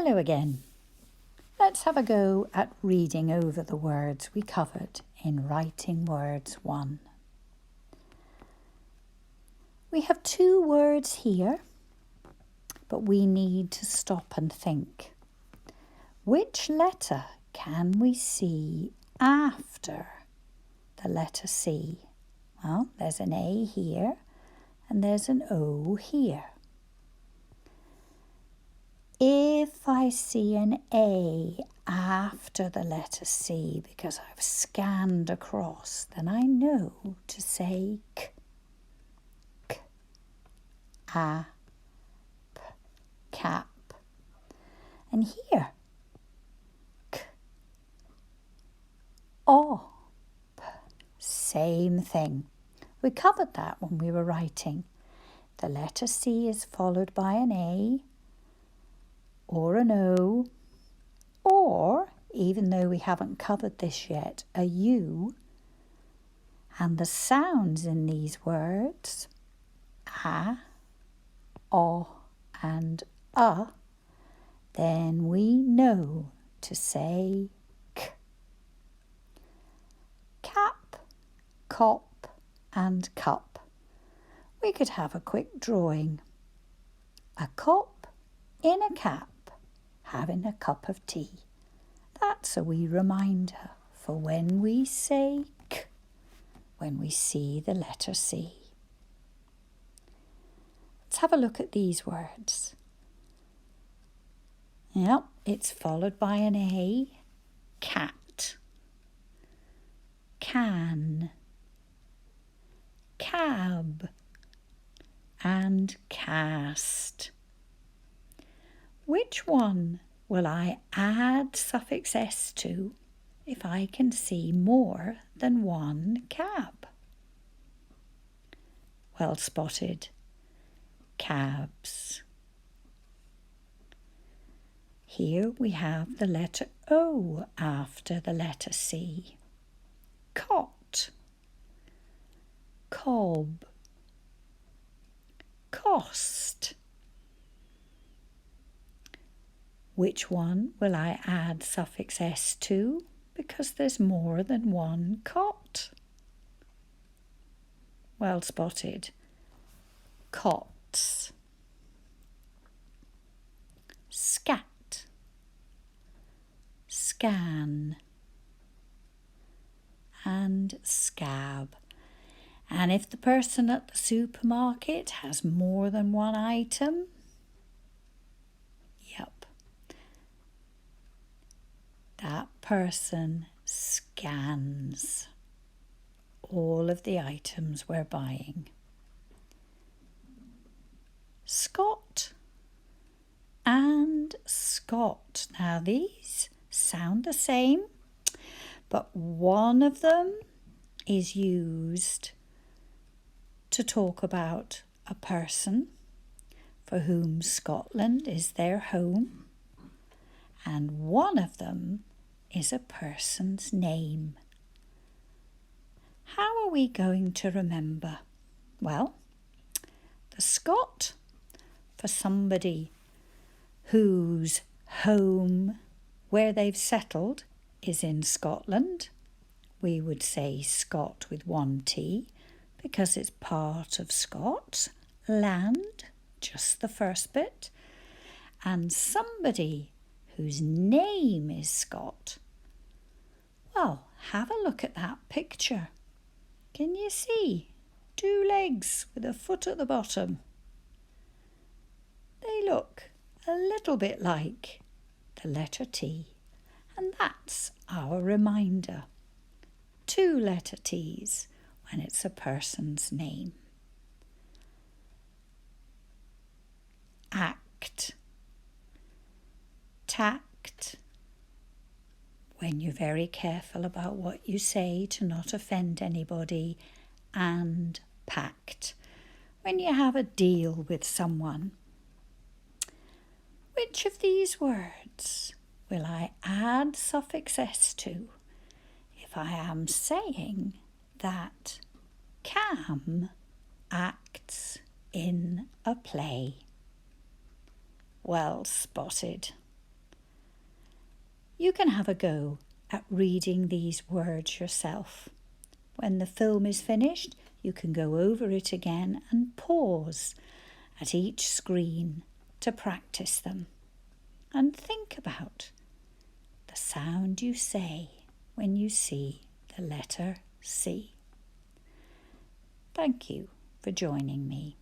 Hello again. Let's have a go at reading over the words we covered in Writing Words 1. We have 2 words here, but we need to stop and think. Which letter can we see after the letter C? Well, there's an A here and there's an O here. If I see an A after the letter C because I've scanned across, then I know to say K, K, A, P, cap. And here, K, O, P, same thing. We covered that when we were writing. The letter C is followed by an A, or an O, or, even though we haven't covered this yet, a U. And the sounds in these words, A, O, and then we know to say K. Cap, cop, and cup. We could have a quick drawing. A cop in a cap, having a cup of tea. That's a wee reminder for when we say K, when we see the letter C. Let's have a look at these words. Yep, it's followed by an A, cat, can, cab, and cast. Which one will I add suffix S to if I can see more than one cab? Well spotted. Cabs. Here we have the letter O after the letter C. Cot, cob, cost. Which one will I add suffix S to because there's more than one cot? Well spotted. Cots. Scat, scan, and scab. And if the person at the supermarket has more than one item, that person scans all of the items we're buying. Scot and Scott. Now these sound the same, but one of them is used to talk about a person for whom Scotland is their home, and one of them is a person's name. How are we going to remember? Well, the Scot for somebody whose home, where they've settled, is in Scotland. We would say Scot with one T because it's part of Scots land, just the first bit. And somebody whose name is Scott. Well, have a look at that picture. Can you see 2 legs with a foot at the bottom? They look a little bit like the letter T, and that's our reminder. 2 letter T's when it's a person's name. Act, tact, when you're very careful about what you say to not offend anybody, and pact, when you have a deal with someone. Which of these words will I add suffix S to if I am saying that Cam acts in a play? Well spotted. You can have a go at reading these words yourself. When the film is finished, you can go over it again and pause at each screen to practice them. And think about the sound you say when you see the letter C. Thank you for joining me.